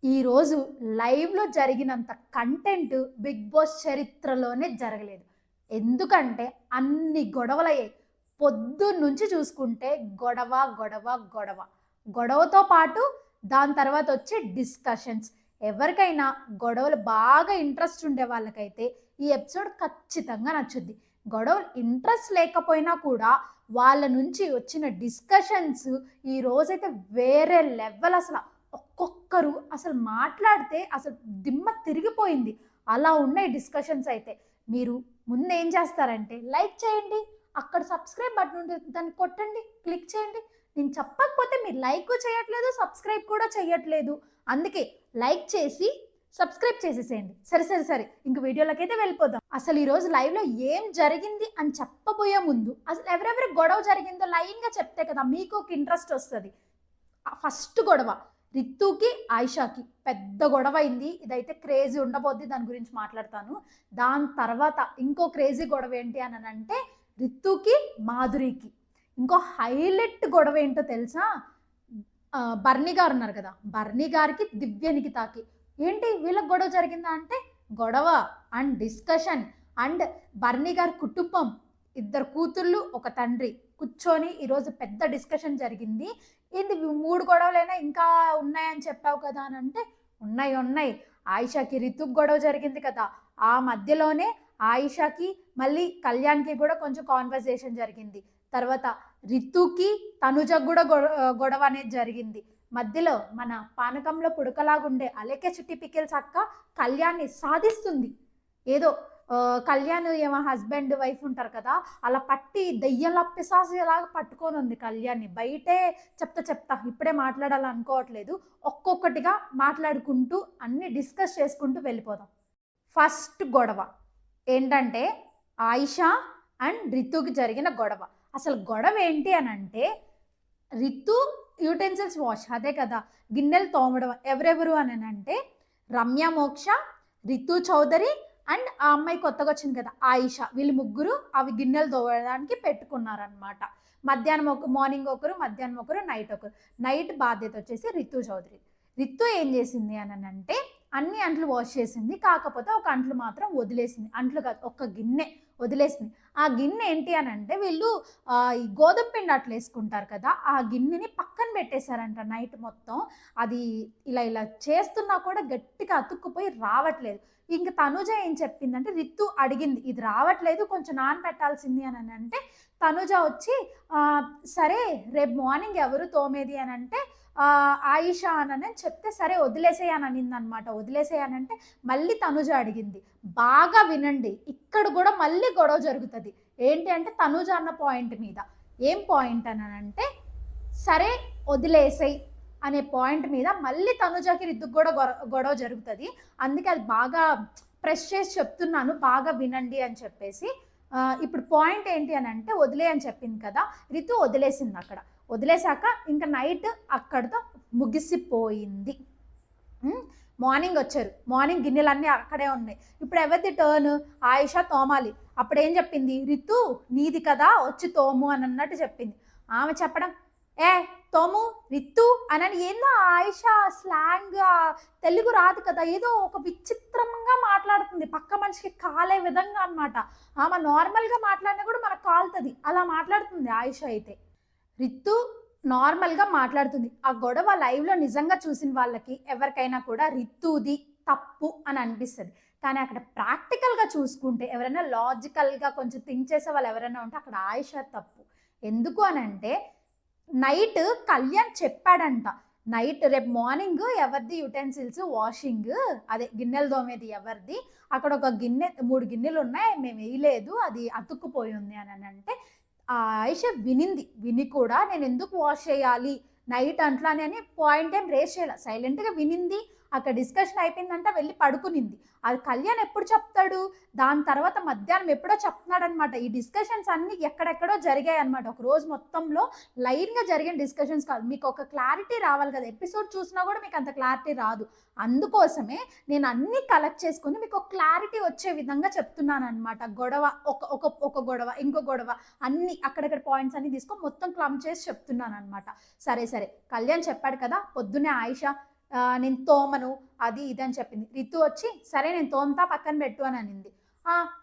ఈరోజు లైవ్‌లో జరిగినంత content 'big boss' చరిత్రలోనే జరగలేదు. ఎందుకంటే అన్ని గొడవలయ్యాయి. పొద్దున్నుంచి చూసుకుంటే గొడవ, గొడవ, గొడవ. గొడవతో పాటు దాని తర్వాత వచ్చే డిస్కషన్స్. ఎవరికైనా గొడవలు బాగా ఇంట్రెస్ట్ ఉండే వాళ్ళకైతే ఈ ఎపిసోడ్ ఖచ్చితంగా నచ్చుద్ది. గొడవలు ఇంట్రెస్ట్ లేకపోయినా కూడా వాళ్ళ నుంచి వచ్చిన డిస్కషన్స్ ఈరోజైతే వేరే లెవెల్ అసల. ఒక్కొక్కరు అసలు మాట్లాడితే అసలు దిమ్మ తిరిగిపోయింది. అలా ఉన్నాయి డిస్కషన్స్ అయితే. మీరు ముందేం చేస్తారంటే లైక్ చేయండి. అక్కడ సబ్స్క్రైబ్ బటన్ ఉంటుంది. దాన్ని కొట్టండి. క్లిక్ చేయండి. నేను చెప్పకపోతే మీరు లైక్ చేయట్లేదు, సబ్స్క్రైబ్ కూడా చేయట్లేదు. అందుకే లైక్ చేసి సబ్స్క్రైబ్ చేసేసేయండి. సరే. ఇంక వీడియోలకైతే వెళ్ళిపోదాం. అసలు ఈరోజు లైవ్‌లో ఏం జరిగింది అని చెప్పబోయే ముందు అసలు ఎవరెవరి గొడవ జరిగిందో లైన్‌గా చెప్తే కదా మీకు ఒక ఇంట్రెస్ట్ వస్తది. ఫస్ట్ గొడవ రితుకి, ఆయిషాకి పెద్ద గొడవ అయింది. ఇదైతే క్రేజీ ఉండబోద్ది. దాని గురించి మాట్లాడతాను. దాని తర్వాత ఇంకో క్రేజీ గొడవ ఏంటి అనంటే రితుకి, మాధురికి. ఇంకో హైలైట్ గొడవ ఏంటో తెలుసా? బర్నీ గారు ఉన్నారు కదా! బర్నీ గారికి, దివ్య నిఖితాకి. ఏంటి వీళ్ళకి గొడవ జరిగిందా అంటే గొడవ అండ్ డిస్కషన్ అండ్ బర్నీ గారి కుటుంబం, ఇద్దరు కూతుళ్ళు, ఒక తండ్రి కూర్చొని ఈరోజు పెద్ద డిస్కషన్ జరిగింది. ఏంది 3 గొడవలైనా ఇంకా ఉన్నాయని చెప్పావు కదా అని అంటే ఉన్నాయి. ఆయిషాకి రితుకి గొడవ జరిగింది కదా! ఆ మధ్యలోనే ఆయిషాకి మళ్ళీ కళ్యాణ్‌కి కూడా కొంచెం కాన్వర్సేషన్ జరిగింది. తర్వాత రితుకి, తనుజకి కూడా గొడవ అనేది జరిగింది. మధ్యలో మన పానకంలో పుడకలాగుండే అలేఖ్య చిట్టి పికిల్స్ అక్క కళ్యాణ్‌ని సాధిస్తుంది. ఏదో కళ్యాణ్ ఏమో హస్బెండ్ వైఫ్ ఉంటారు కదా! అలా పట్టి దెయ్యంలా పిశాచిలాగా పట్టుకొని ఉంది కళ్యాణ్‌ని. బయటే చెప్తా ఇప్పుడే మాట్లాడాలనుకోవట్లేదు. ఒక్కొక్కటిగా మాట్లాడుకుంటూ అన్నీ డిస్కస్ చేసుకుంటూ వెళ్ళిపోదాం. ఫస్ట్ గొడవ ఏంటంటే ఆయిషా అండ్ రితుకి జరిగిన గొడవ. అసలు గొడవ ఏంటి అనంటే రితు యూటెన్సిల్స్ వాష్ అదే కదా! గిన్నెలు తోమడం. ఎవరెవరు అనంటే రమ్య మోక్ష, రితు చౌదరి అండ్ ఆ అమ్మాయి కొత్తగా వచ్చింది కదా ఆయిషా. వీళ్ళు ముగ్గురు అవి గిన్నెలు తోమడానికి పెట్టుకున్నారనమాట. మార్నింగ్ ఒకరు, మధ్యాహ్నం ఒకరు, నైట్ ఒకరు. నైట్ బాధ్యత వచ్చేసి రితు చౌదరి. రితు ఏం చేసింది అనంటే అన్ని అంట్లు వాష్ చేసింది. కాకపోతే ఒక అంట్లు మాత్రం వదిలేసింది. అంట్లు కాదు, ఒక గిన్నె వదిలేసింది. ఆ గిన్నె ఏంటి అనంటే వీళ్ళు ఈ గోధుమ పిండి అట్లా వేసుకుంటారు కదా! ఆ గిన్నెని పక్కన పెట్టేశారంట నైట్ మొత్తం. అది ఇలా చేస్తున్నా కూడా గట్టిగా అతుక్కుపోయి రావట్లేదు. ఇంక తనుజ ఏం చెప్పిందంటే రితు అడిగింది, ఇది రావట్లేదు కొంచెం నానబెట్టాల్సింది అనంటే తనుజ వచ్చి సరే రేపు మార్నింగ్ ఎవరు తోమేది అనంటే ఆయిషా అని చెప్తే సరే వదిలేసేయి అని అనిందనమాట. వదిలేసేయనంటే మళ్ళీ తనుజ అడిగింది. బాగా వినండి. ఇక్కడ కూడా మళ్ళీ గొడవ జరుగుతుంది. ఏంటి అంటే తనుజ అన్న పాయింట్ మీద. ఏం పాయింట్ అనంటే సరే వదిలేసేయి అనే పాయింట్ మీద మళ్ళీ తనుజకి రితుకు కూడా గొడవ జరుగుతుంది. అందుకే అది బాగా ప్రెస్ చేసి చెప్తున్నాను, బాగా వినండి అని చెప్పేసి. ఇప్పుడు పాయింట్ ఏంటి అనంటే వదిలే అని చెప్పింది కదా! రితు వదిలేసింది అక్కడ. వదిలేశాక ఇంకా నైట్ అక్కడితో ముగిసిపోయింది. మార్నింగ్ వచ్చారు. మార్నింగ్ గిన్నెలన్నీ అక్కడే ఉన్నాయి. ఇప్పుడు ఎవరిది టర్న్? ఆయిషా తోమాలి. అప్పుడేం చెప్పింది? రితు నీది కదా వచ్చి తోము అని అన్నట్టు చెప్పింది. ఆమె చెప్పడం తోము రితు అని ఏందో ఆయిషా స్లాంగ్ తెలుగు రాదు కదా, ఏదో ఒక విచిత్రంగా మాట్లాడుతుంది. పక్క మనిషికి కాలే విధంగా అనమాట. ఆమె నార్మల్గా మాట్లాడినా కూడా మనకు కాలుతుంది. అలా మాట్లాడుతుంది ఆయిషా అయితే. రితు నార్మల్గా మాట్లాడుతుంది. ఆ గొడవ లైవ్లో నిజంగా చూసిన వాళ్ళకి ఎవరికైనా కూడా రితుది తప్పు అని అనిపిస్తుంది. కానీ అక్కడ ప్రాక్టికల్గా చూసుకుంటే ఎవరైనా లాజికల్గా కొంచెం థింక్ చేసే వాళ్ళు ఎవరైనా ఉంటే అక్కడ ఆయిషా తప్పు. ఎందుకు అనంటే నైట్ కళ్యాణ్ చెప్పాడంట, నైట్ రేపు మార్నింగ్ ఎవరిది యుటెన్సిల్స్ వాషింగ్ అదే గిన్నెలు దోమేది ఎవరిది, అక్కడ ఒక గిన్నె 3 గిన్నెలు ఉన్నాయి మేము వేయలేదు అది అతుక్కుపోయి ఉంది అని అంటే ఆయిష విని కూడా నేను ఎందుకు వాష్ చేయాలి నైట్ అంట్లానే అని పాయింట్ ఏం రేస్ చేయాలి. సైలెంట్గా వినింది. అక్కడ డిస్కషన్ అయిపోయిందంటే వెళ్ళి పడుకునింది. అది కళ్యాణ్ ఎప్పుడు చెప్తాడు? దాని తర్వాత మధ్యాహ్నం ఎప్పుడో చెప్తున్నాడు అనమాట. ఈ డిస్కషన్స్ అన్ని ఎక్కడెక్కడో జరిగాయి అనమాట. ఒక రోజు మొత్తంలో లైన్గా జరిగిన డిస్కషన్స్ కాదు. మీకు ఒక క్లారిటీ రావాలి కదా, ఎపిసోడ్ చూసినా కూడా మీకు అంత క్లారిటీ రాదు. అందుకోసమే నేను అన్ని కలెక్ట్ చేసుకుని మీకు ఒక క్లారిటీ వచ్చే విధంగా చెప్తున్నాను అనమాట. గొడవ ఒక గొడవ ఇంకో గొడవ అన్ని అక్కడక్కడ పాయింట్స్ అన్ని తీసుకొని మొత్తం క్లమ్ చేసి చెప్తున్నాను అనమాట. సరే కళ్యాణ్ చెప్పాడు కదా పొద్దున్నే ఆయిషా నేను తోమను అది ఇది అని చెప్పింది. రితు వచ్చి సరే నేను తోముతా పక్కన పెట్టు అని అనింది.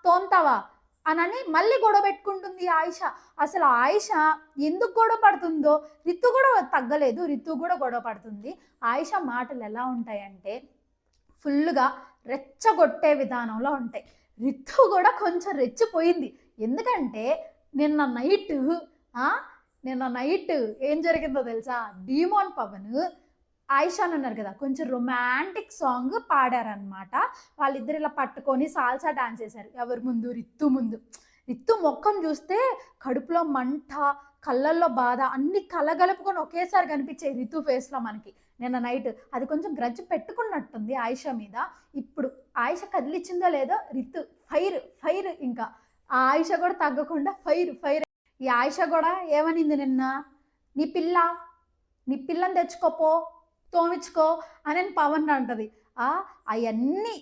తోముతావా అని మళ్ళీ గొడవ పెట్టుకుంటుంది ఆయిష. అసలు ఆయిష ఎందుకు గొడవ పడుతుందో, రితు కూడా తగ్గలేదు, రితు కూడా గొడవ పడుతుంది. ఆయిష మాటలు ఎలా ఉంటాయంటే ఫుల్గా రెచ్చగొట్టే విధానంలో ఉంటాయి. రితు కూడా కొంచెం రెచ్చిపోయింది. ఎందుకంటే నిన్న నైట్ ఏం జరిగిందో తెలుసా? డీమోన్ పవన్ ఆయిషాన్ ఉన్నారు కదా, కొంచెం రొమాంటిక్ సాంగ్ పాడారనమాట. వాళ్ళిద్దరు ఇలా పట్టుకొని సాల్సా డాన్స్ చేశారు. ఎవరి ముందు? రితు ముందు. రితు ముఖం చూస్తే కడుపులో మంట, కళ్ళల్లో బాధ అన్ని కలగలుపుకొని ఒకేసారి కనిపించే రితు ఫేస్లో మనకి నిన్న నైట్. అది కొంచెం గ్రడ్జ్ పెట్టుకున్నట్టుంది ఆయిషా మీద. ఇప్పుడు ఆయిష కదిలిచ్చిందో లేదో రితు ఫైర్ ఇంకా ఆ ఆయిష కూడా తగ్గకుండా ఫైర్. ఈ ఆయిష కూడా ఏమనింది నిన్న, నీ పిల్లని తెచ్చుకోపో, తోమించుకో అని పవన్ అంటది.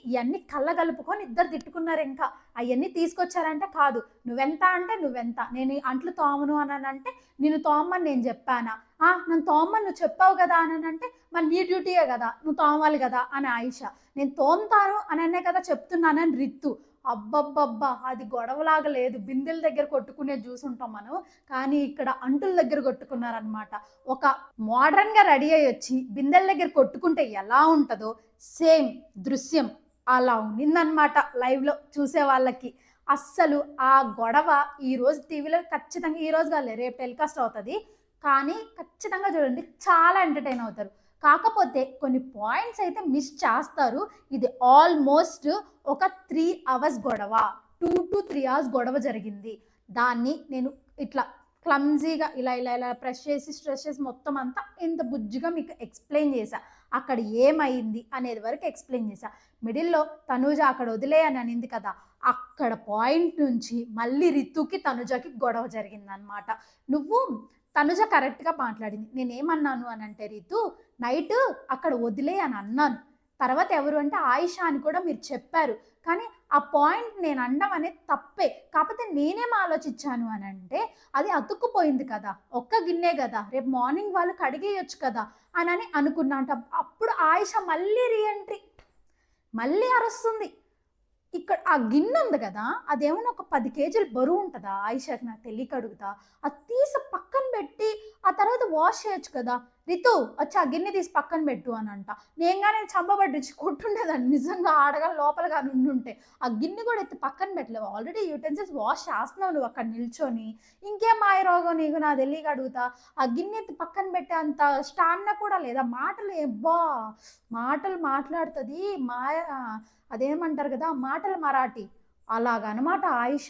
ఇవన్నీ కళ్ళగలుపుకొని ఇద్దరు తిట్టుకున్నారు. ఇంకా అవన్నీ తీసుకొచ్చారంటే కాదు, నువ్వెంత అంటే నువ్వెంత, నేను అంట్లు తోమను అని అంటే నేను తోమని నేను చెప్పానా? నన్ను తోమని నువ్వు చెప్పావు కదా అని అంటే మరి నీ డ్యూటీయే కదా, నువ్వు తోమాలి కదా అని ఆయిష. నేను తోముతాను అనే కదా చెప్తున్నానని రితు. అబ్బబ్బబ్బా, అది గొడవలాగా లేదు. బిందెల దగ్గర కొట్టుకునే చూసుంటాం మనం, కానీ ఇక్కడ అంటుల దగ్గర కొట్టుకున్నారనమాట. ఒక మోడర్న్గా రెడీ అయ్యి వచ్చి బిందెల దగ్గర కొట్టుకుంటే ఎలా ఉంటుందో సేమ్ దృశ్యం అలా ఉండిందనమాట లైవ్లో చూసే వాళ్ళకి. అస్సలు ఆ గొడవ ఈరోజు టీవీలో ఖచ్చితంగా, ఈరోజు కాదు రేపు టెలికాస్ట్ అవుతుంది, కానీ ఖచ్చితంగా చూడండి, చాలా ఎంటర్టైన్ అవుతారు. కాకపోతే కొన్ని పాయింట్స్ అయితే మిస్ చేస్తారు. ఇది ఆల్మోస్ట్ ఒక 3 hours గొడవ, 2 to 3 hours గొడవ జరిగింది. దాన్ని నేను ఇట్లా క్లమ్జీగా ఇలా ప్రెస్ చేసి స్ట్రెస్ చేసి మొత్తం అంతా ఇంత బుజ్జిగా మీకు ఎక్స్ప్లెయిన్ చేశా. అక్కడ ఏమైంది అనేది వరకు ఎక్స్ప్లెయిన్ చేశా. మిడిల్లో తనుజ అక్కడ వదిలే అని అనింది కదా, అక్కడ పాయింట్ నుంచి మళ్ళీ రితుకి తనుజకి గొడవ జరిగిందనమాట. తనుజ కరెక్ట్గా మాట్లాడింది. నేనేమన్నాను అని అంటే, రితు నైట్ అక్కడ వదిలే అని అన్నాను. తర్వాత ఎవరు అంటే ఆయిష అని కూడా మీరు చెప్పారు. కానీ ఆ పాయింట్ నేను అనడం అనేది తప్పే. కాకపోతే నేనేం ఆలోచించాను అని అంటే, అది అతుక్కుపోయింది కదా, ఒక్క గిన్నె కదా, రేపు మార్నింగ్ వాళ్ళు కడిగేయచ్చు కదా అని అనుకున్నాంట. అప్పుడు ఆయిష మళ్ళీ రీఎంట్రీ, మళ్ళీ అరుస్తుంది. ఇక్కడ ఆ గిన్నె ఉంది కదా, అదేమన్నా ఒక 10 kgs బరువు ఉంటుందా ఆయిషాకి? నాకు తెలియక అడుగుతా. అది తీసి పక్కన పెట్టి ఆ తర్వాత వాష్ చేయొచ్చు కదా. రితు వచ్చి ఆ గిన్నె తీసి పక్కన పెట్టు అని అంట. నేను చంపబడ్డించి కొట్టుండేదాన్ని నిజంగా, ఆడగా లోపలగా ఉంటే. ఆ గిన్నె కూడా ఎత్తి పక్కన పెట్టలేవు, ఆల్రెడీ యూటెన్సిల్స్ వాష్ చేస్తున్నావు నువ్వు అక్కడ నిల్చొని, ఇంకేం మాయ రోగం నీకు నా తెలియక అడుగుతా. ఆ గిన్నె ఎత్తి పక్కన పెట్టే అంత స్టామినా కూడా లేదా. మాటలు మాట్లాడుతుంది మాయ, అదేమంటారు కదా మాటలు మరాఠీ, అలాగనమాట ఆయిష.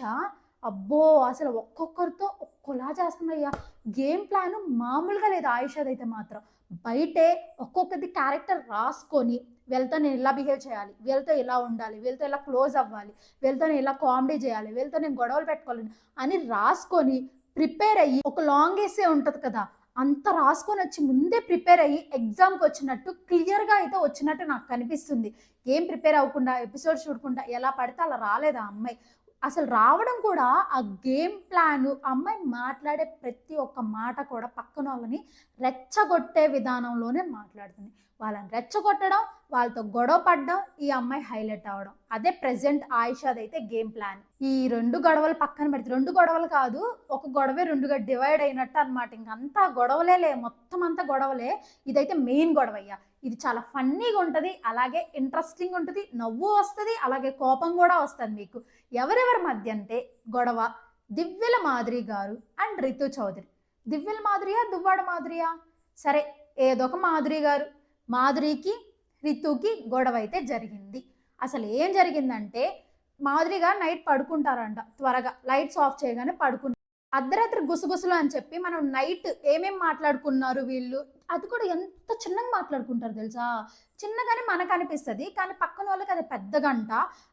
అబ్బో, అసలు ఒక్కొక్కరితో ఒక్కోలా చేస్తుందయ్యా. గేమ్ ప్లాన్ మామూలుగా లేదు ఆయిషదైతే మాత్రం. బయటే ఒక్కొక్కటి క్యారెక్టర్ రాసుకొని, వీళ్ళతో నేను ఇలా బిహేవ్ చేయాలి, వీళ్ళతో ఇలా ఉండాలి, వీళ్ళతో ఇలా క్లోజ్ అవ్వాలి, వీళ్ళతో నేను ఇలా కామెడీ చేయాలి, వీళ్ళతో నేను గొడవలు పెట్టుకోవాలి అని రాసుకొని ప్రిపేర్ అయ్యి, ఒక లాంగ్ ఎస్సే ఉంటుంది కదా, అంత రాసుకొని వచ్చి ముందే ప్రిపేర్ అయ్యి ఎగ్జామ్కి వచ్చినట్టు క్లియర్గా అయితే వచ్చినట్టు నాకు కనిపిస్తుంది. ఏం ప్రిపేర్ అవ్వకుండా ఎపిసోడ్స్ చూడకుండా ఎలా పడితే అలా రాలేదు ఆ అమ్మాయి. అసలు రావడం కూడా ఆ గేమ్ ప్లాను, అమ్మాయి మాట్లాడే ప్రతి ఒక్క మాట కూడా పక్కన వాళ్ళని రెచ్చగొట్టే విధానంలోనే మాట్లాడుతుంది. వాళ్ళని రెచ్చగొట్టడం, వాళ్ళతో గొడవ పడడం ఈ అమ్మాయి హైలైట్ అవ్వడం, అదే ప్రెజెంట్ ఆయిషాదైతే గేమ్ ప్లాన్. ఈ 2 గొడవలు పక్కన పెడితే, 2 గొడవలు కాదు, ఒక గొడవే 2గా డివైడ్ అయినట్టు అనమాట. ఇంకంతా గొడవలే, మొత్తం అంతా గొడవలే. ఇదైతే మెయిన్ గొడవ అయ్యా. ఇది చాలా ఫన్నీగా ఉంటుంది, అలాగే ఇంట్రెస్టింగ్ ఉంటుంది, నవ్వు వస్తుంది, అలాగే కోపం కూడా వస్తుంది మీకు. ఎవరెవరి మధ్య అంటే గొడవ దివ్యల మాధురి గారు అండ్ రితు చౌదరి. దివ్యల మాధురియా, దువ్వాడ మాధురియా, సరే ఏదో ఒక మాధురి గారు, మాధురికి రితుకి గొడవ అయితే జరిగింది. అసలు ఏం జరిగిందంటే, మాధురి గారు నైట్ పడుకుంటారంట, త్వరగా లైట్స్ ఆఫ్ చేయగానే పడుకుంటారు. అర్ధరాత్రి గుసగుసలు అని చెప్పి మనం నైట్ ఏమేమి మాట్లాడుకున్నారు వీళ్ళు, అది కూడా ఎంత చిన్నగా మాట్లాడుకుంటారు తెలుసా. చిన్నగానే మనకు అనిపిస్తుంది, కానీ పక్కన వాళ్ళకి అది పెద్ద గంట.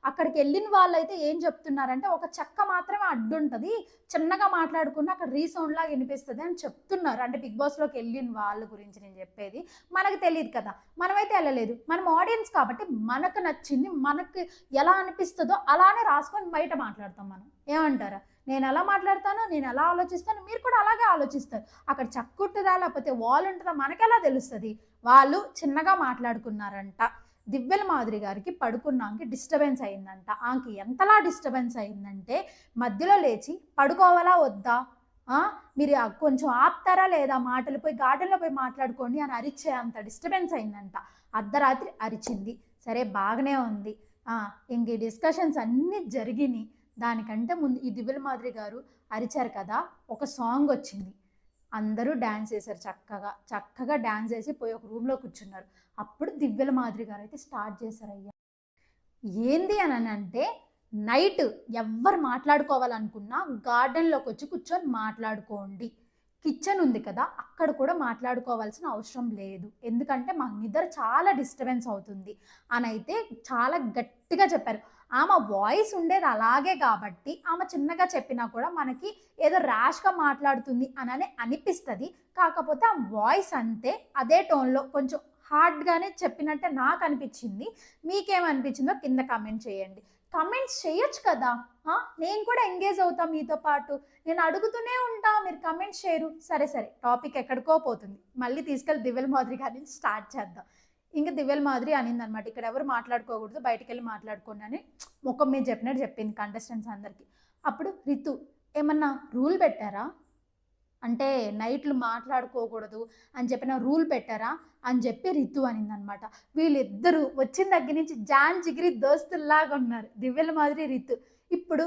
అక్కడికి వెళ్ళిన వాళ్ళైతే ఏం చెప్తున్నారంటే, ఒక చెక్క మాత్రమే అడ్డుంటుంది, చిన్నగా మాట్లాడుకున్న అక్కడ రీసౌండ్ లాగా వినిపిస్తుంది అని చెప్తున్నారు. అంటే బిగ్ బాస్లోకి వెళ్ళిన వాళ్ళ గురించి నేను చెప్పేది. మనకు తెలియదు కదా, మనమైతే వెళ్ళలేదు, మనం ఆడియన్స్ కాబట్టి మనకు నచ్చింది, మనకు ఎలా అనిపిస్తుందో అలానే రాసుకొని బయట మాట్లాడతాం. మనం ఏమంటారా, నేను ఎలా మాట్లాడతానో, నేను ఎలా ఆలోచిస్తానో మీరు కూడా అలాగే ఆలోచిస్తారు. అక్కడ చక్కుంటుందా లేకపోతే వాల్ ఉంటుందా మనకెలా తెలుస్తుంది? వాళ్ళు చిన్నగా మాట్లాడుకున్నారంట. దివ్యల మాధురి గారికి పడుకున్నాకి డిస్టర్బెన్స్ అయిందంట. ఆమెకి ఎంతలా డిస్టర్బెన్స్ అయిందంటే మధ్యలో లేచి పడుకోవాలా వద్దా, మీరు కొంచెం ఆపుతారా లేదా, మాటలు పోయి గార్డెన్లో పోయి మాట్లాడుకోండి అని అరిచే అంత డిస్టర్బెన్స్ అయిందంట. అర్ధరాత్రి అరిచింది. సరే బాగానే ఉంది. ఇంక ఈ డిస్కషన్స్ అన్నీ జరిగినాయి. దానికంటే ముందు ఈ దివ్యల మాధురి గారు అరిచారు కదా, ఒక సాంగ్ వచ్చింది. అందరూ డ్యాన్స్ చేశారు. చక్కగా డ్యాన్స్ చేసి పోయి ఒక రూమ్లో కూర్చున్నారు. అప్పుడు దివ్యల మాధురి గారు అయితే స్టార్ట్ చేశారు. అయ్యా ఏంది అని అంటే, నైట్ ఎవ్వరు మాట్లాడుకోవాలనుకున్నా గార్డెన్లోకి వచ్చి కూర్చొని మాట్లాడుకోండి, కిచెన్ ఉంది కదా అక్కడ కూడా మాట్లాడుకోవాల్సిన అవసరం లేదు, ఎందుకంటే మాకు నిద్ర చాలా డిస్టర్బెన్స్ అవుతుంది అని అయితే చాలా గట్టిగా చెప్పారు. ఆమె వాయిస్ ఉండేది అలాగే కాబట్టి ఆమె చిన్నగా చెప్పినా కూడా మనకి ఏదో ర్యాష్గా మాట్లాడుతుంది అని అనిపిస్తుంది. కాకపోతే ఆ వాయిస్ అంతే, అదే టోన్లో కొంచెం హార్డ్గానే చెప్పినట్టే నాకు అనిపించింది. మీకేమనిపించిందో కింద కామెంట్ చేయండి. కమెంట్స్ చేయొచ్చు కదా, నేను కూడా ఎంగేజ్ అవుతా మీతో పాటు, నేను అడుగుతూనే ఉంటా, మీరు కమెంట్స్ చేయరు. సరే టాపిక్ ఎక్కడికో పోతుంది, మళ్ళీ తీసుకెళ్ళి దివ్యల మాధురి గారి నుంచి స్టార్ట్ చేద్దాం. ఇంకా దివ్యల మాధురి అనింది అనమాట, ఇక్కడ ఎవరు మాట్లాడుకోకూడదు, బయటికి వెళ్ళి మాట్లాడుకోండి అని ముఖం మీద చెప్పినట్టు చెప్పింది కంటెస్టెంట్స్ అందరికీ. అప్పుడు రితు ఏమన్నా రూల్ పెట్టారా అంటే నైట్లు మాట్లాడుకోకూడదు అని చెప్పిన రూల్ పెట్టారా అని చెప్పి రితు అనిందనమాట. వీళ్ళిద్దరూ వచ్చిన దగ్గర నుంచి జాన్ జిగిరి దోస్తుల్లాగా ఉన్నారు, దివ్యల మాధురి రితు. ఇప్పుడు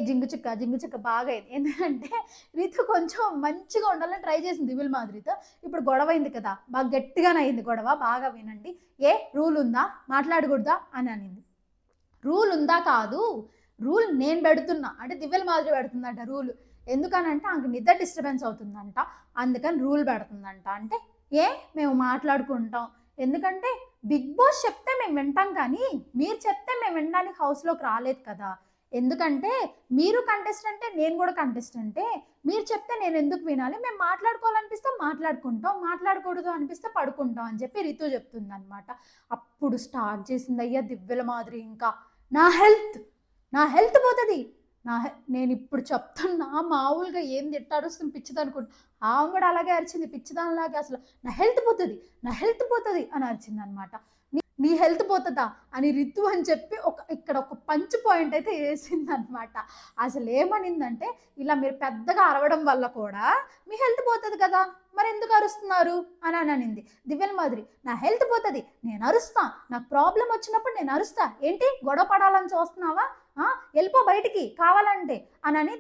జింగు చిక్క బాగా అయింది. ఎందుకంటే రితు కొంచెం మంచిగా ఉండాలని ట్రై చేసింది దివ్యల మాధురితో. ఇప్పుడు గొడవ అయింది కదా, బాగా గట్టిగానే అయింది గొడవ. బాగా వినండి. రూల్ ఉందా, మాట్లాడకూడదా అని అనింది. రూల్ ఉందా కాదు, రూల్ నేను పెడుతున్నా అంటే దివ్యల మాధురి పెడుతుందంట రూల్. ఎందుకనంటే ఆమెకు నిద్ర డిస్టర్బెన్స్ అవుతుందంట, అందుకని రూల్ పెడుతుందంట. అంటే మేము మాట్లాడుకుంటాం, ఎందుకంటే బిగ్ బాస్ చెప్తే మేము వింటాం, కానీ మీరు చెప్తే మేము వినడానికి హౌస్లోకి రాలేదు కదా, ఎందుకంటే మీరు కంటెస్టెంటే నేను కూడా కంటెస్టెంటే, మీరు చెప్తే నేను ఎందుకు వినాలి, మేము మాట్లాడుకోవాలనిపిస్తే మాట్లాడుకుంటాం, మాట్లాడకూడదు అనిపిస్తే పడుకుంటాం అని చెప్పి రితు చెప్తుంది అనమాట. అప్పుడు స్టార్ట్ చేసింది అయ్యా దివ్యల మాధురి, ఇంకా నా హెల్త్ పోతుంది, నేను ఇప్పుడు చెప్తున్నా, మామూలుగా ఏం తిట్టాడుస్తుంది పిచ్చిదనుకుంటా, ఆమె కూడా అలాగే అరిచింది పిచ్చిదానిలాగా, అసలు నా హెల్త్ పోతుంది అని అరిచింది అనమాట. నీ హెల్త్ పోతుందా అని రితు అని చెప్పి ఇక్కడ ఒక పంచ్ పాయింట్ అయితే వేసింది అనమాట. అసలు ఏమనిందంటే, ఇలా మీరు పెద్దగా అరవడం వల్ల కూడా మీ హెల్త్ పోతుంది కదా, మరి ఎందుకు అరుస్తున్నారు అని అనింది దివ్యల మాధురి. నా హెల్త్ పోతుంది, నేను అరుస్తా, నాకు ప్రాబ్లం వచ్చినప్పుడు నేను అరుస్తా, ఏంటి గొడవ పడాలని చూస్తున్నావా, వెళ్ళిపో బయటికి కావాలంటే అని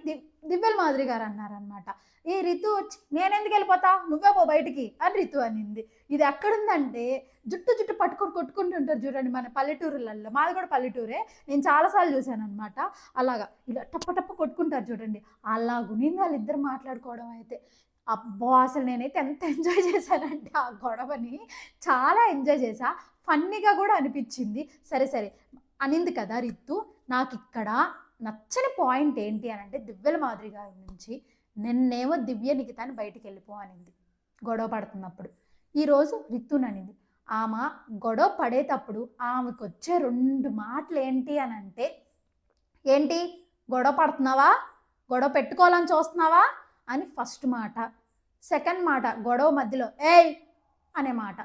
దివ్యల మాధురి గారు అన్నారనమాట. ఈ రితు వచ్చి నేనెందుకు వెళ్ళిపోతా, నువ్వే పో బయటికి అని రితు అనింది. ఇది ఎక్కడుందంటే జుట్టు పట్టుకొని కొట్టుకుంటుంటారు చూడండి మన పల్లెటూరులలో, మాది కూడా పల్లెటూరే, నేను చాలాసార్లు చూశాను అనమాట. అలాగా ఇలా టప్ప కొట్టుకుంటారు చూడండి, అలాగునింది వాళ్ళిద్దరు మాట్లాడుకోవడం అయితే. అబ్బో అసలు నేనైతే ఎంత ఎంజాయ్ చేశానంటే ఆ గొడవని, చాలా ఎంజాయ్ చేశా, ఫన్నీగా కూడా అనిపించింది. సరే అనింది కదా రితు. నాకు ఇక్కడ నచ్చని పాయింట్ ఏంటి అని అంటే, దివ్యల మాధురి గారి నుంచి నిన్నేమో దివ్య నిఖితాన్ని బయటికి వెళ్ళిపో అనింది గొడవ పడుతున్నప్పుడు. ఈరోజు రితుననింది. ఆమె గొడవ పడేటప్పుడు ఆమెకు వచ్చే 2 మాటలు ఏంటి అని అంటే, ఏంటి గొడవ పడుతున్నావా, గొడవ పెట్టుకోవాలని చూస్తున్నావా అని ఫస్ట్ మాట. సెకండ్ మాట గొడవ మధ్యలో అనే మాట.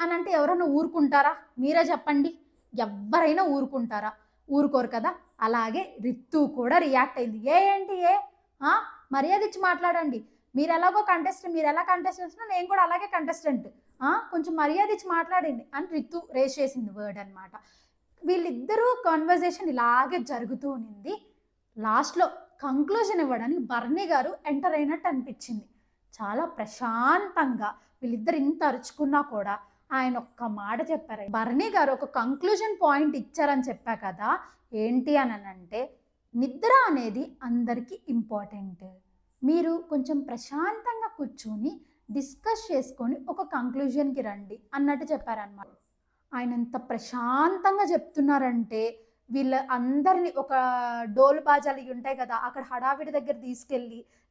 అని అంటే ఎవరైనా ఊరుకుంటారా, మీరే చెప్పండి, ఎవరైనా ఊరుకుంటారా, ఊరుకోరు కదా. అలాగే రితు కూడా రియాక్ట్ అయింది. ఏంటి మర్యాద ఇచ్చి మాట్లాడండి, మీరు ఎలాగో కంటెస్టెంట్, మీరు ఎలా కంటెస్టెంట్స్ నేను కూడా అలాగే కంటెస్టెంట్, కొంచెం మర్యాద ఇచ్చి మాట్లాడండి అని రితు రేస్ చేసింది వర్డ్ అనమాట. వీళ్ళిద్దరూ కాన్వర్జేషన్ ఇలాగే జరుగుతూ ఉన్నింది. లాస్ట్లో కంక్లూజన్ ఇవ్వడానికి బర్నీ గారు ఎంటర్ అయినట్టు అనిపించింది. చాలా ప్రశాంతంగా వీళ్ళిద్దరు ఇంత అరుచుకున్నా కూడా ఆయన ఒక్క మాట చెప్పారు. బర్నీ గారు ఒక కంక్లూజన్ పాయింట్ ఇచ్చారని చెప్పా కదా, ఏంటి అని అంటే, నిద్ర అనేది అందరికీ ఇంపార్టెంట్, మీరు కొంచెం ప్రశాంతంగా కూర్చొని డిస్కస్ చేసుకొని ఒక కంక్లూజన్కి రండి అన్నట్టు చెప్పారనమాట. ఆయన ఎంత ప్రశాంతంగా చెప్తున్నారంటే, వీళ్ళ అందరినీ ఒక డోలు బాజాలు ఉంటాయి కదా, అక్కడ హడావిడి దగ్గర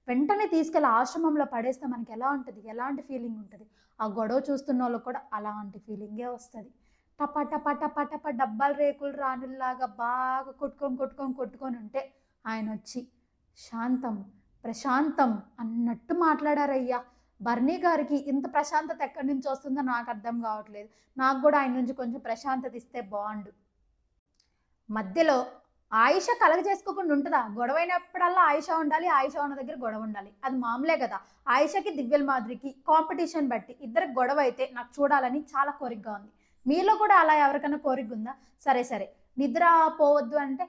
వెంటనే తీసుకెళ్ళి ఆశ్రమంలో పడేస్తే మనకి ఎలా ఉంటుంది, ఎలాంటి ఫీలింగ్ ఉంటుంది, ఆ గొడవ చూస్తున్న వాళ్ళకి కూడా అలాంటి ఫీలింగే వస్తుంది. టప డబ్బాలు రేకులు రానుల్లాగా బాగా కొట్టుకొని ఉంటే ఆయన వచ్చి శాంతం ప్రశాంతం అన్నట్టు మాట్లాడారయ్యా. బర్నీ గారికి ఇంత ప్రశాంతత ఎక్కడి నుంచి వస్తుందో నాకు అర్థం కావట్లేదు. నాకు కూడా ఆయన నుంచి కొంచెం ప్రశాంతత ఇస్తే బాగుండు. మధ్యలో ఆయిష కలగ చేసుకోకుండా ఉంటుందా? గొడవైనప్పుడల్లా ఆయిష ఉండాలి, ఆయిష ఉన్న దగ్గర గొడవ ఉండాలి. అది మామూలే కదా. ఆయిషకి దివ్యల మాదిరికి కాంపిటీషన్ బట్టి ఇద్దరికి గొడవ అయితే నాకు చూడాలని చాలా కోరికగా ఉంది. మీలో కూడా అలా ఎవరికైనా కోరిక ఉందా? సరే సరే, నిద్ర పోవద్దు అంటే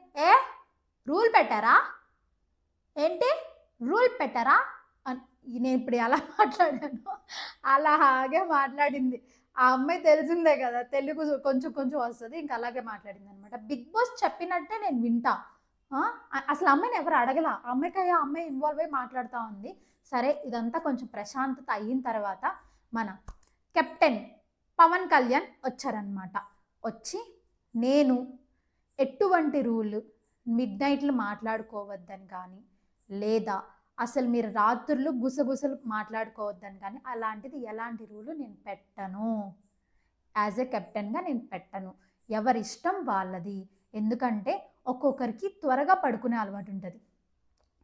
రూల్ పెట్టారా ఏంటి? రూల్ పెట్టారా అని నేను ఇప్పుడు ఎలా మాట్లాడాను అలాగే మాట్లాడింది. ఆ అమ్మాయి తెలిసిందే కదా, తెలుగు కొంచెం కొంచెం వస్తుంది, ఇంకా అలాగే మాట్లాడింది అనమాట. బిగ్ బాస్ చెప్పినట్టే నేను వింటా. అసలు అమ్మాయిని ఎవరు అడగల, అమ్మాయి ఇన్వాల్వ్ అయ్యి మాట్లాడుతూ ఉంది. సరే, ఇదంతా కొంచెం ప్రశాంతత అయిన తర్వాత మన కెప్టెన్ పవన్ కళ్యాణ్ వచ్చారనమాట. వచ్చి నేను ఎటువంటి రూల్ మిడ్ నైట్లు మాట్లాడుకోవద్దని కానీ, లేదా అసలు మీరు రాత్రులు గుసగుసలు మాట్లాడుకోవద్దని కానీ అలాంటిది ఎలాంటి రూలు నేను పెట్టను. యాజ్ ఎ కెప్టెన్గా నేను పెట్టను. ఎవరిష్టం వాళ్ళది. ఎందుకంటే ఒక్కొక్కరికి త్వరగా పడుకునే అలవాటు ఉంటుంది,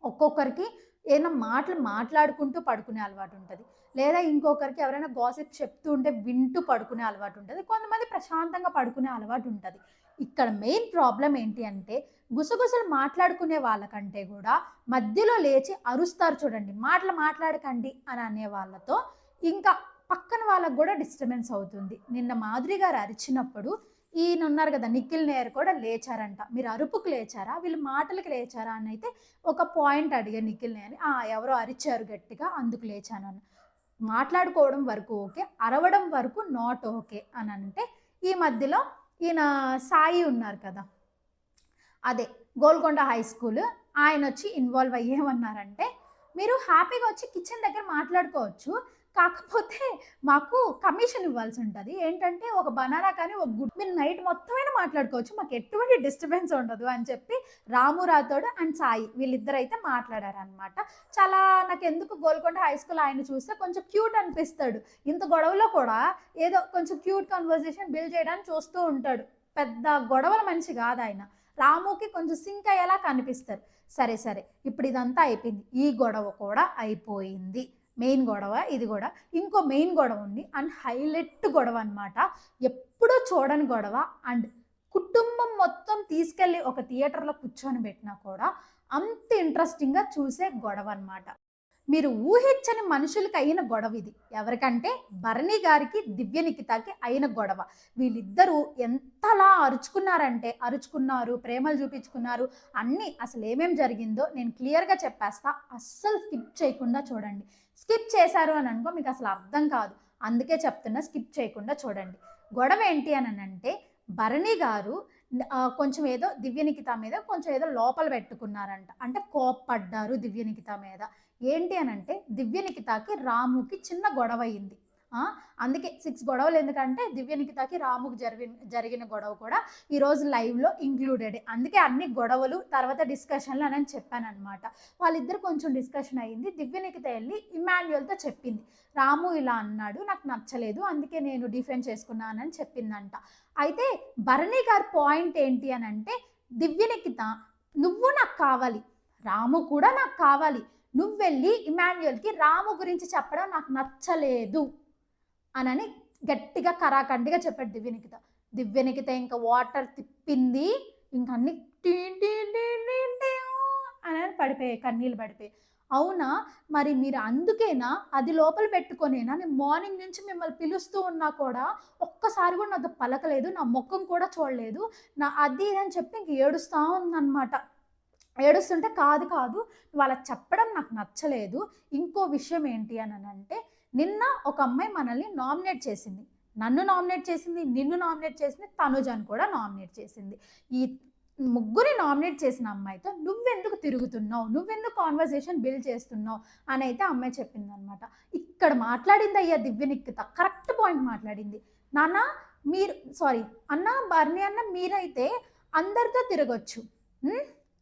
ఒక్కొక్కరికి ఏదైనా మాటలు మాట్లాడుకుంటూ పడుకునే అలవాటు ఉంటుంది, లేదా ఇంకొకరికి ఎవరైనా గాసిప్ చెప్తూ ఉంటే వింటూ పడుకునే అలవాటు ఉంటుంది, కొంతమంది ప్రశాంతంగా పడుకునే అలవాటు ఉంటుంది. ఇక్కడ మెయిన్ ప్రాబ్లం ఏంటి అంటే గుసగుసలు మాట్లాడుకునే వాళ్ళకంటే కూడా మధ్యలో లేచి అరుస్తారు చూడండి, మాట్లాడకండి అని అనే వాళ్ళతో ఇంకా పక్కన వాళ్ళకు కూడా డిస్టర్బెన్స్ అవుతుంది. నిన్న మాధురి గారు అరిచినప్పుడు ఈయన ఉన్నారు కదా నిఖిల్ నేర్ కూడా లేచారంట. మీరు అరుపుకు లేచారా, వీళ్ళు మాటలకు లేచారా అని అయితే ఒక పాయింట్ అడిగా నిఖిల్ నేర్. ఎవరో అరిచారు గట్టిగా, అందుకు లేచాను అని. మాట్లాడుకోవడం వరకు ఓకే, అరవడం వరకు నాట్ ఓకే అని అంటే ఈ మధ్యలో ఈయన సాయి ఉన్నారు కదా, అదే గోల్కొండ హై స్కూల్, ఆయన వచ్చి ఇన్వాల్వ్ అయ్యేమన్నారంటే మీరు హ్యాపీగా వచ్చి కిచెన్ దగ్గర మాట్లాడుకోవచ్చు, కాకపోతే మాకు కమిషన్ ఇవ్వాల్సి ఉంటుంది. ఏంటంటే ఒక బనానా కానీ ఒక గుడ్ మీరు నైట్ మొత్తమైనా మాట్లాడుకోవచ్చు, మాకు ఎటువంటి డిస్టర్బెన్స్ ఉండదు అని చెప్పి రాము రాథోడ్ అండ్ సాయి వీళ్ళిద్దరు అయితే మాట్లాడారనమాట. చాలా నాకు ఎందుకు గోల్కొండ హై స్కూల్ ఆయన చూస్తే కొంచెం క్యూట్ అనిపిస్తాడు. ఇంత గొడవలో కూడా ఏదో కొంచెం క్యూట్ కన్వర్జేషన్ బిల్డ్ చేయడానికి చూస్తూ ఉంటాడు. పెద్ద గొడవల మనిషి కాదు ఆయన. రాముకి కొంచెం సింక్ అయ్యేలా కనిపిస్తారు. సరే సరే, ఇప్పుడు ఇదంతా అయిపోయింది, ఈ గొడవ కూడా అయిపోయింది. మెయిన్ గొడవ ఇది కూడా. ఇంకో మెయిన్ గొడవ ఉంది అండ్ హైలైట్ గొడవ అనమాట, ఎప్పుడూ చూడని గొడవ. అండ్ కుటుంబం మొత్తం తీసుకెళ్ళి ఒక థియేటర్లో కూర్చొని పెట్టినా కూడా అంత ఇంట్రెస్టింగ్గా చూసే గొడవ అనమాట. మీరు ఊహించని మనుషులకి అయిన గొడవ ఇది. ఎవరికంటే భరణి గారికి దివ్య నిఖితకి అయిన గొడవ. వీళ్ళిద్దరూ ఎంతలా అరుచుకున్నారంటే అరుచుకున్నారు, ప్రేమలు చూపించుకున్నారు, అన్నీ అసలు ఏమేం జరిగిందో నేను క్లియర్గా చెప్పేస్తా. అస్సలు స్కిప్ చేయకుండా చూడండి. స్కిప్ చేశారు అని అనుకో మీకు అసలు అర్థం కాదు, అందుకే చెప్తున్నా స్కిప్ చేయకుండా చూడండి. గొడవ ఏంటి అని అంటే భరణి గారు కొంచెం ఏదో దివ్య నిఖిత మీద కొంచెం ఏదో లోపల పెట్టుకున్నారంట, అంటే కోప్పడ్డారు దివ్య నిఖిత మీద. ఏంటి అని అంటే దివ్య నిఖితకి రాముకి చిన్న గొడవ అయింది. అందుకే 6 గొడవలు. ఎందుకంటే దివ్య నిఖితకి రాముకి జరిగిన గొడవ కూడా ఈరోజు లైవ్లో ఇంక్లూడెడ్. అందుకే అన్ని గొడవలు తర్వాత డిస్కషన్లు అని చెప్పాను అనమాట. వాళ్ళిద్దరు కొంచెం డిస్కషన్ అయ్యింది. దివ్య నిఖిత వెళ్ళి ఇమాన్యుయల్తో చెప్పింది, రాము ఇలా అన్నాడు, నాకు నచ్చలేదు, అందుకే నేను డిఫెండ్ చేసుకున్నానని చెప్పిందంట. అయితే భరణి గారి పాయింట్ ఏంటి అని అంటే దివ్య నిఖిత నువ్వు నాకు కావాలి, రాము కూడా నాకు కావాలి, నువ్వు వెళ్ళి ఇమాన్యుయల్కి రాము గురించి చెప్పడం నాకు నచ్చలేదు అని గట్టిగా కరాఖండిగా చెప్పాడు దివ్య నిఖిత. దివ్య నిఖిత ఇంకా వాటర్ తిప్పింది, ఇంకా అన్ని అని పడిపోయాయి, కన్నీళ్ళు పడిపోయాయి. అవునా, మరి మీరు అందుకేనా అది లోపల పెట్టుకొనేనా నేను మార్నింగ్ నుంచి మిమ్మల్ని పిలుస్తూ ఉన్నా కూడా ఒక్కసారి కూడా నాతో పలకలేదు, నా ముఖం కూడా చూడలేదు, నా అది అని చెప్పి ఇంక ఏడుస్తూ ఉందన్నమాట. ఏడుస్తుంటే కాదు వాళ్ళకి చెప్పడం నాకు నచ్చలేదు. ఇంకో విషయం ఏంటి అని అంటే నిన్న ఒక అమ్మాయి మనల్ని నామినేట్ చేసింది, నన్ను నామినేట్ చేసింది, నిన్ను నామినేట్ చేసింది, తనుజని కూడా నామినేట్ చేసింది. ఈ ముగ్గురి నామినేట్ చేసిన అమ్మాయితో నువ్వెందుకు తిరుగుతున్నావు, నువ్వెందుకు కాన్వర్సేషన్ బిల్డ్ చేస్తున్నావు అని అయితే అమ్మాయి చెప్పింది అనమాట. ఇక్కడ మాట్లాడింది అయ్యా దివ్య నిఖిత, కరెక్ట్ పాయింట్ మాట్లాడింది. నాన్న మీరు అన్న భరణి అన్న మీరైతే అందరితో తిరగొచ్చు,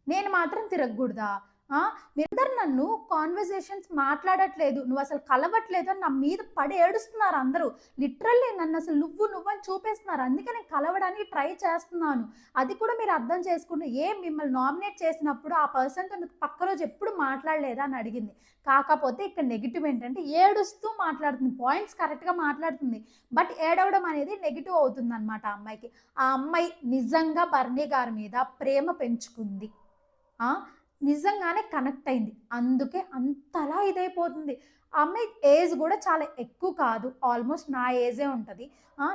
నేను మాత్రం తిరగకూడదా మీరందరు నన్ను కాన్వర్సేషన్స్ మాట్లాడట్లేదు, నువ్వు అసలు కలవట్లేదు అని నా మీద పడి ఏడుస్తున్నారు అందరూ. లిటరల్లీ నన్ను అసలు నువ్వు అని చూపిస్తున్నారు. అందుకే నేను కలవడానికి ట్రై చేస్తున్నాను. అది కూడా మీరు అర్థం చేసుకుంటే, మిమ్మల్ని నామినేట్ చేసినప్పుడు ఆ పర్సన్తో పక్క రోజు ఎప్పుడు మాట్లాడలేదా అని అడిగింది. కాకపోతే ఇక్కడ నెగిటివ్ ఏంటంటే ఏడుస్తూ మాట్లాడుతుంది, పాయింట్స్ కరెక్ట్గా మాట్లాడుతుంది, బట్ ఏడవడం అనేది నెగిటివ్ అవుతుంది అనమాట ఆ అమ్మాయికి. ఆ అమ్మాయి నిజంగా బర్నీ గారి మీద ప్రేమ పెంచుకుంది, నిజంగానే కనెక్ట్ అయింది, అందుకే అంతలా ఇదైపోతుంది. ఆ అమ్మాయి ఏజ్ కూడా చాలా ఎక్కువ కాదు, ఆల్మోస్ట్ నా ఏజే ఉంటుంది.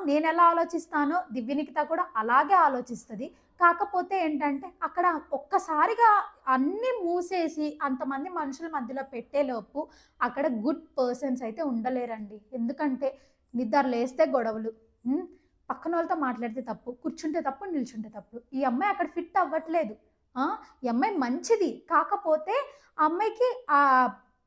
నేను ఎలా ఆలోచిస్తానో దివ్యనికిత కూడా అలాగే ఆలోచిస్తుంది. కాకపోతే ఏంటంటే అక్కడ ఒక్కసారిగా అన్నీ మూసేసి అంతమంది మనుషుల మధ్యలో పెట్టేలోపు అక్కడ గుడ్ పర్సన్స్ అయితే ఉండలేరండి. ఎందుకంటే నిద్ర లేస్తే గొడవలు, పక్కన వాళ్ళతో మాట్లాడితే తప్పు, కూర్చుంటే తప్పు, నిల్చుంటే తప్పు. ఈ అమ్మాయి అక్కడ ఫిట్ అవ్వట్లేదు. ఈ అమ్మాయి మంచిది, కాకపోతే ఆ అమ్మాయికి ఆ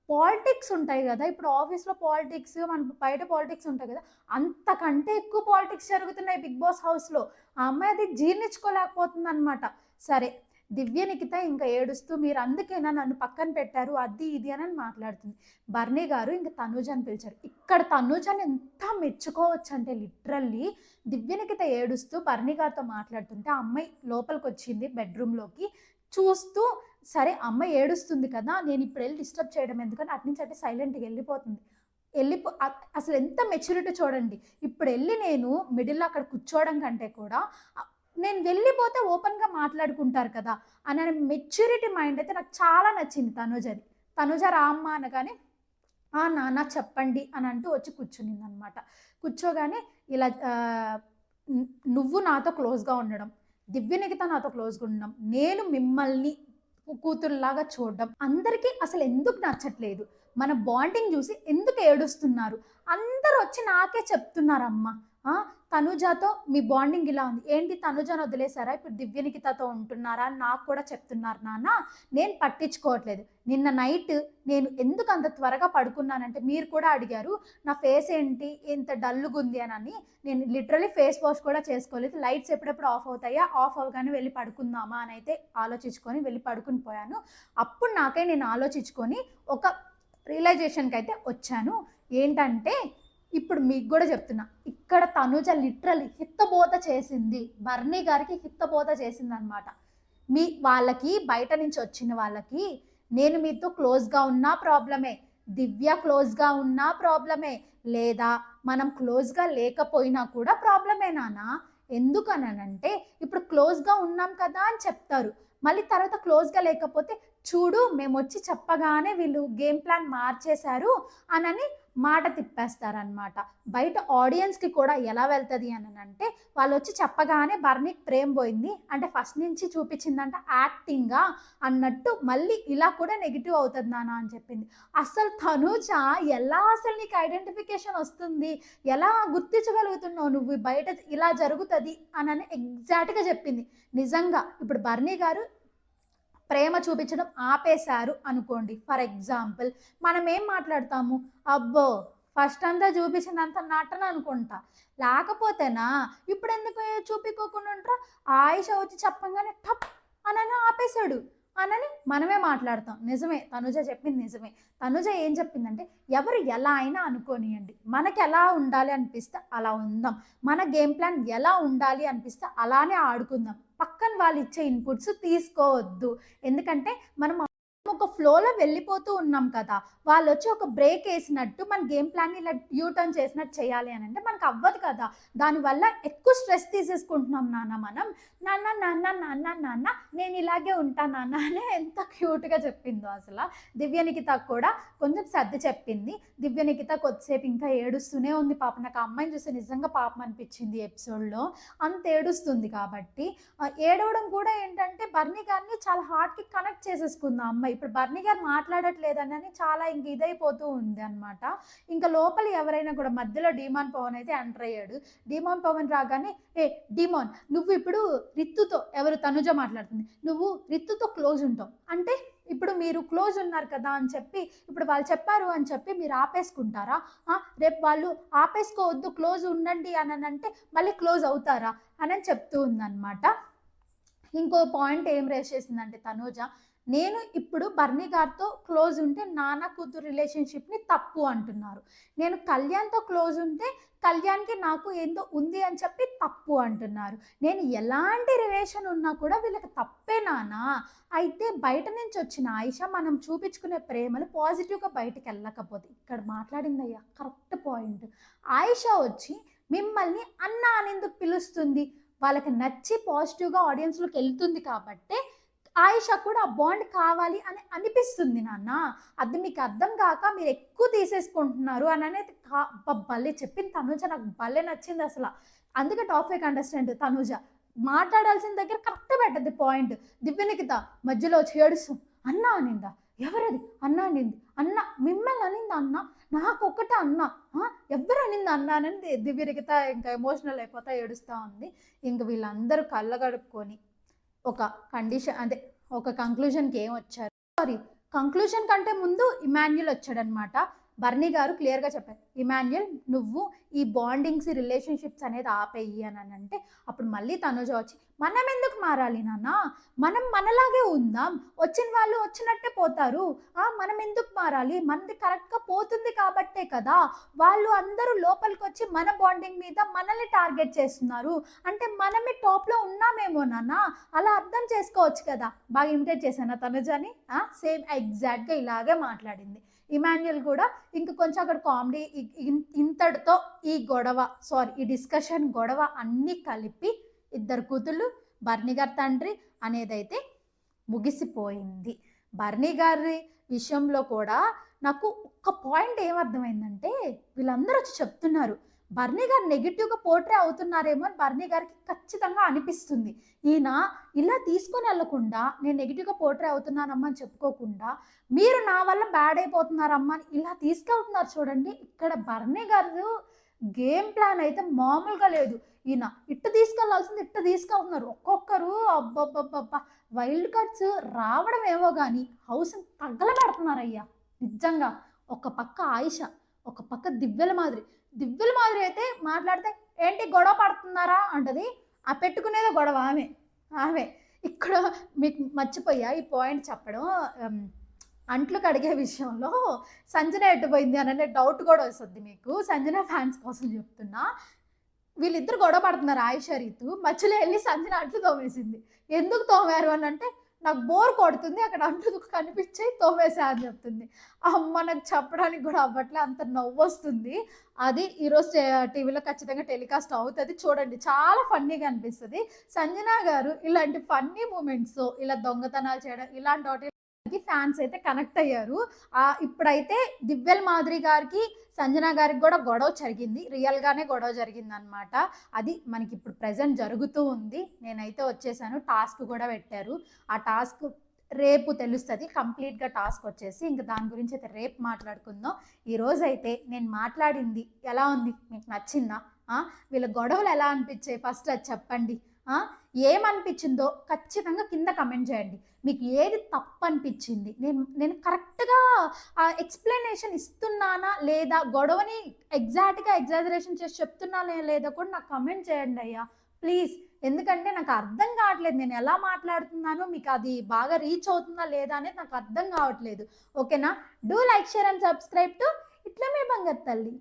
పాలిటిక్స్ ఉంటాయి కదా, ఇప్పుడు ఆఫీస్లో పాలిటిక్స్, మన బయట పాలిటిక్స్ ఉంటాయి కదా, అంతకంటే ఎక్కువ పాలిటిక్స్ జరుగుతున్నాయి బిగ్ బాస్ హౌస్లో. ఆ అమ్మాయి అది జీర్ణించుకోలేకపోతుంది అనమాట. సరే, దివ్యనికిత ఇంకా ఏడుస్తూ మీరు అందుకేనా నన్ను పక్కన పెట్టారు అది ఇది అని మాట్లాడుతుంది. బర్నీ గారు ఇంకా తనూజని పిలిచారు. ఇక్కడ తనూజని ఎంత మెచ్చుకోవచ్చు అంటే లిటరల్లీ దివ్యనికిత ఏడుస్తూ బర్నీ గారితో మాట్లాడుతుంటే ఆ అమ్మాయి లోపలికి వచ్చింది బెడ్రూమ్లోకి. చూస్తూ సరే అమ్మాయి ఏడుస్తుంది కదా, నేను ఇప్పుడు వెళ్ళి డిస్టర్బ్ చేయడం ఎందుకని అటు నుంచి అంటే సైలెంట్గా వెళ్ళిపోతుంది. అసలు ఎంత మెచ్యూరిటీ చూడండి. ఇప్పుడు వెళ్ళి నేను మిడిల్లో అక్కడ కూర్చోవడం కంటే కూడా నేను వెళ్ళిపోతే ఓపెన్గా మాట్లాడుకుంటారు కదా అనే మెచ్యూరిటీ మైండ్ అయితే నాకు చాలా నచ్చింది తనూజది. తనూజ రామ్మ అనగానే నాన్న చెప్పండి అని అంటూ వచ్చి కూర్చునింది అనమాట. కూర్చోగానే ఇలా నువ్వు నాతో క్లోజ్గా ఉండడం, దివ్యనికిత నాతో క్లోజ్గా ఉండడం, నేను మిమ్మల్ని కూతురులాగా చూడడం అందరికీ అసలు ఎందుకు నచ్చట్లేదు, మన బాండింగ్ చూసి ఎందుకు ఏడుస్తున్నారు, అందరూ వచ్చి నాకే చెప్తున్నారమ్మా తనుజాతో మీ బాండింగ్ ఇలా ఉంది, ఏంటి తనుజాను వదిలేశారా ఇప్పుడు దివ్యనికితతో ఉంటున్నారా అని నాకు కూడా చెప్తున్నారు నాన్న, నేను పట్టించుకోవట్లేదు. నిన్న నైట్ నేను ఎందుకు అంత త్వరగా పడుకున్నానంటే మీరు కూడా అడిగారు నా ఫేస్ ఏంటి ఎంత డల్లుగా ఉంది అని. నేను లిటరలీ ఫేస్ వాష్ కూడా చేసుకోలేదు, లైట్స్ ఎప్పుడెప్పుడు ఆఫ్ అవుతాయా, ఆఫ్ అవగానే వెళ్ళి పడుకుందామా అని అయితే ఆలోచించుకొని వెళ్ళి పడుకుని పోయాను. అప్పుడు నేను ఆలోచించుకొని ఒక రియలైజేషన్కి అయితే వచ్చాను. ఏంటంటే ఇప్పుడు మీకు కూడా చెప్తున్నా, ఇక్కడ తనుజ లిటరల్లీ హిత్తబోధ చేసింది, బర్నీ గారికి హిత్తబోధ చేసింది అనమాట. వాళ్ళకి బయట నుంచి వచ్చిన వాళ్ళకి నేను మీతో క్లోజ్గా ఉన్నా ప్రాబ్లమే, దివ్య క్లోజ్గా ఉన్నా ప్రాబ్లమే, లేదా మనం క్లోజ్గా లేకపోయినా కూడా ప్రాబ్లమే నాన్న. ఎందుకనంటే ఇప్పుడు క్లోజ్గా ఉన్నాం కదా అని చెప్తారు, మళ్ళీ తర్వాత క్లోజ్గా లేకపోతే చూడు మేము వచ్చి చెప్పగానే వీళ్ళు గేమ్ ప్లాన్ మార్చేశారు అని మాట తిప్పేస్తారనమాట. బయట ఆడియన్స్కి కూడా ఎలా వెళ్తుంది అంటే వాళ్ళు వచ్చి చెప్పగానే బర్నీకి ప్రేమ పోయింది అంటే ఫస్ట్ నుంచి చూపించిందంట యాక్టింగ్గా అన్నట్టు మళ్ళీ ఇలా కూడా నెగిటివ్ అవుతుంది నాన్న అని చెప్పింది. అసలు తనుజ ఎలా అసలు నీకు ఐడెంటిఫికేషన్ వస్తుంది, ఎలా గుర్తించగలుగుతున్నావు నువ్వు బయట ఇలా జరుగుతుంది అని ఎగ్జాక్ట్గా చెప్పింది. నిజంగా ఇప్పుడు బర్నీ గారు ప్రేమ చూపించడం ఆపేశారు అనుకోండి, ఫర్ ఎగ్జాంపుల్ మనం ఏం మాట్లాడతాము, అబ్బో ఫస్ట్ అంతా చూపించిందంత నటన అనుకుంటా, లేకపోతేనా ఇప్పుడు ఎందుకు చూపించుకోకుండా ఉంటారా, ఆయుష వచ్చి చెప్పంగానే టప్ అని ఆపేశాడు అని మనమే మాట్లాడతాం. నిజమే, తనుజ చెప్పింది నిజమే. తనుజ ఏం చెప్పిందంటే ఎవరు ఎలా అయినా అనుకోనియండి, మనకి ఎలా ఉండాలి అనిపిస్తే అలా ఉందాం, మన గేమ్ ప్లాన్ ఎలా ఉండాలి అనిపిస్తే అలానే ఆడుకుందాం, పక్కన వాళ్ళు ఇచ్చే ఇన్పుట్స్ తీసుకోవద్దు. ఎందుకంటే మనం ఒక ఫ్లోలో వెళ్ళిపోతూ ఉన్నాం కదా, వాళ్ళు వచ్చి ఒక బ్రేక్ వేసినట్టు మన గేమ్ ప్లాన్ని ఇలా యూటర్న్ చేసినట్టు చేయాలి అని అంటే మనకు అవ్వదు కదా, దానివల్ల ఎక్కువ స్ట్రెస్ తీసేసుకుంటున్నాం నాన్న మనం. నాన్న నాన్న నాన్న నాన్న నేను ఇలాగే ఉంటాను నాన్న అని ఎంత క్యూట్గా చెప్పిందో అసలు. దివ్యనికిత కూడా కొంచెం సర్ది చెప్పింది. దివ్యనికిత కొద్దిసేపు ఇంకా ఏడుస్తూనే ఉంది పాప, నాకు అమ్మాయిని చూస్తే నిజంగా పాపం అనిపించింది ఎపిసోడ్లో, అంత ఏడుస్తుంది కాబట్టి. ఏడవడం కూడా ఏంటంటే బర్నీ గారిని చాలా హార్ట్కి కనెక్ట్ చేసేసుకుంది ఆ అమ్మాయి. ఇప్పుడు బర్నీ గారు మాట్లాడట్లేదని చాలా ఇంక ఇదైపోతూ ఉంది అనమాట. ఇంకా లోపల ఎవరైనా కూడా మధ్యలో డీమాన్ పవన్ అయితే ఎంటర్ అయ్యాడు. డీమాన్ పవన్ రాగానే డీమాన్ నువ్వు ఇప్పుడు రిత్తుతో, ఎవరు తనుజ మాట్లాడుతుంది, నువ్వు రిత్తుతో క్లోజ్ ఉంటావు అంటే ఇప్పుడు మీరు క్లోజ్ ఉన్నారు కదా అని చెప్పి ఇప్పుడు వాళ్ళు చెప్పారు అని చెప్పి మీరు ఆపేసుకుంటారా, రేపు వాళ్ళు ఆపేసుకోవద్దు క్లోజ్ ఉండండి అని అంటే మళ్ళీ క్లోజ్ అవుతారా అని చెప్తూ ఉందన్నమాట. ఇంకో పాయింట్ ఏం రేస్ చేసిందంటే తనుజ, నేను ఇప్పుడు బర్నీ గారితో క్లోజ్ ఉంటే నాన్న కూతురు రిలేషన్షిప్ని తప్పు అంటున్నారు. నేను కళ్యాణ్తో క్లోజ్ ఉంటే కళ్యాణ్కి నాకు ఏందో ఉంది అని చెప్పి తప్పు అంటున్నారు. నేను ఎలాంటి రిలేషన్ ఉన్నా కూడా వీళ్ళకి తప్పే నాన్న. అయితే బయట నుంచి వచ్చిన ఆయిష మనం చూపించుకునే ప్రేమలు పాజిటివ్గా బయటకు వెళ్ళకపోతే, ఇక్కడ మాట్లాడిందయ్యా కరెక్ట్ పాయింట్. ఆయిష వచ్చి మిమ్మల్ని అన్న అని ఎందుకు పిలుస్తుంది? వాళ్ళకి నచ్చి పాజిటివ్గా ఆడియన్స్లోకి వెళ్తుంది కాబట్టి ఆయిష కూడా ఆ బాండ్ కావాలి అని అనిపిస్తుంది నాన్న. అది మీకు అర్థం కాక మీరు ఎక్కువ తీసేసుకుంటున్నారు అని అనేది భలే చెప్పింది తనుజ. నాకు భలే నచ్చింది అసలు. అందుకే టాప్ 5 కంటెస్టెంట్ తనుజ మాట్లాడాల్సిన దగ్గర కరెక్ట్ పెట్టద్ది పాయింట్. దివ్యనికిత మధ్యలో వచ్చి ఏడుస్తూ అన్న అనిందా? ఎవరది అన్న అనింది? అన్న మిమ్మల్ని అనిందా అన్న? నాకు ఒక్కటే అన్న, ఎవరు అనింది అన్న అని దివ్యనికిత ఇంకా ఎమోషనల్ అయిపోతా ఏడుస్తూ ఉంది. ఇంక వీళ్ళందరూ కళ్ళ గడుపుకొని ఒక కండిషన్ అంటే ఒక కంక్లూజన్కి ఏం వచ్చారు. కంక్లూజన్ కంటే ముందు ఇమాన్యుల్ వచ్చాడనమాట. బర్నీ గారు క్లియర్గా చెప్పారు, ఇమాన్యుల్ నువ్వు ఈ బాండింగ్స్ రిలేషన్షిప్స్ అనేది ఆపేయి అని అంటే, అప్పుడు మళ్ళీ తనుజ వచ్చి మనం ఎందుకు మారాలి నాన్న, మనం మనలాగే ఉందాం, వచ్చిన వాళ్ళు వచ్చినట్టే పోతారు, మనం ఎందుకు మారాలి, మనది కరెక్ట్గా పోతుంది కాబట్టే కదా వాళ్ళు అందరూ లోపలికి వచ్చి మన బాండింగ్ మీద మనల్ని టార్గెట్ చేస్తున్నారు, అంటే మనమే టాప్లో ఉన్నామేమో నాన్న, అలా అర్థం చేసుకోవచ్చు కదా. బాగా ఇమిటేట్ చేశాను తనుజని. సేమ్ ఎగ్జాక్ట్గా ఇలాగే మాట్లాడింది. ఇమాన్యుల్ కూడా ఇంక కొంచెం అక్కడ కామెడీ ఇంతటితో ఈ డిస్కషన్ గొడవ అన్నీ కలిపి ఇద్దరు కూతుళ్ళు బర్నీ గారి తండ్రి అనేదైతే ముగిసిపోయింది. బర్నీ గారి విషయంలో కూడా నాకు ఒక్క పాయింట్ ఏమర్థమైందంటే, వీళ్ళందరూ వచ్చి చెప్తున్నారు బర్నీ గారు నెగిటివ్గా పోర్ట్రే అవుతున్నారేమో అని బర్నీ గారికి ఖచ్చితంగా అనిపిస్తుంది. ఈయన ఇలా తీసుకొని వెళ్ళకుండా నేను నెగిటివ్గా పోర్ట్రే అవుతున్నానమ్మా అని చెప్పుకోకుండా మీరు నా వల్ల బ్యాడ్ అయిపోతున్నారమ్మా అని ఇలా తీసుకెళ్తున్నారు చూడండి. ఇక్కడ బర్నీ గారు గేమ్ ప్లాన్ అయితే మామూలుగా లేదు. ఈయన ఇట్టు తీసుకెళ్లాల్సింది ఇట్టు తీసుకెళ్తున్నారు. ఒక్కొక్కరు అబ్బబ్బబ్బబ్బా వైల్డ్ కార్డ్స్ రావడం ఏమో కానీ హౌస్ తగ్గలబెడుతున్నారయ్యా నిజంగా. ఒక పక్క ఆయిష, ఒక పక్క దివ్యల మాదిరి అయితే మాట్లాడితే ఏంటి గొడవ పడుతున్నారా అంటది. ఆ పెట్టుకునేదే గొడవ ఆమె. ఇక్కడ మీకు మర్చిపోయా ఈ పాయింట్ చెప్పడం. అంట్లు కడిగే విషయంలో సంజన ఎట్టుపోయింది అనే డౌట్ కూడా వస్తుంది మీకు. సంజన ఫ్యాన్స్ కోసం చెప్తున్నా. వీళ్ళిద్దరు గొడవ పడుతున్నారు ఆయిష రీతు. మధ్యలో వెళ్ళి సంజన అంట్లు తోమేసింది. ఎందుకు తోమారు అని అంటే, నాకు బోర్ కొడుతుంది అక్కడ అంట్లు కనిపించే తోమేసా అని చెప్తుంది. అమ్మ నాకు చెప్పడానికి కూడా అవ్వట్లే, అంత నవ్వు వస్తుంది. అది ఈరోజు టీవీలో ఖచ్చితంగా టెలికాస్ట్ అవుతుంది, చూడండి. చాలా ఫన్నీగా అనిపిస్తుంది. సంజన గారు ఇలాంటి ఫన్నీ మూమెంట్స్, ఇలా దొంగతనాలు చేయడం, ఇలాంటి వాటి ఫ్యాన్స్ అయితే కనెక్ట్ అయ్యారు. ఇప్పుడైతే దివ్యల మాదిరి గారికి సంజన గారికి కూడా గొడవ జరిగింది, రియల్గానే గొడవ జరిగింది అనమాట. అది మనకి ఇప్పుడు ప్రజెంట్ జరుగుతూ ఉంది. నేనైతే వచ్చేసాను, టాస్క్ కూడా పెట్టారు. ఆ టాస్క్ రేపు తెలుస్తుంది కంప్లీట్గా టాస్క్ వచ్చేసి. ఇంకా దాని గురించి అయితే రేపు మాట్లాడుకుందాం. ఈరోజు అయితే నేను మాట్లాడింది ఎలా ఉంది, మీకు నచ్చిందా? వీళ్ళ గొడవలు ఎలా అనిపించాయి ఫస్ట్ అది చెప్పండి. ఏమనిపించిందో ఖచ్చితంగా కింద కమెంట్ చేయండి. మీకు ఏది తప్పు అనిపించింది, నేను కరెక్ట్గా ఎక్స్ప్లెనేషన్ ఇస్తున్నానా లేదా, గొడవని ఎగ్జాక్ట్గా ఎగ్జాజరేషన్ చేసి చెప్తున్నానా లేదా కూడా నాకు కమెంట్ చేయండి అయ్యా ప్లీజ్. ఎందుకంటే నాకు అర్థం కావట్లేదు, నేను ఎలా మాట్లాడుతున్నానో మీకు అది బాగా రీచ్ అవుతుందా లేదా అనేది నాకు అర్థం కావట్లేదు. ఓకేనా? Do like, share and subscribe to ఇట్లా మీ బంగారు తల్లి.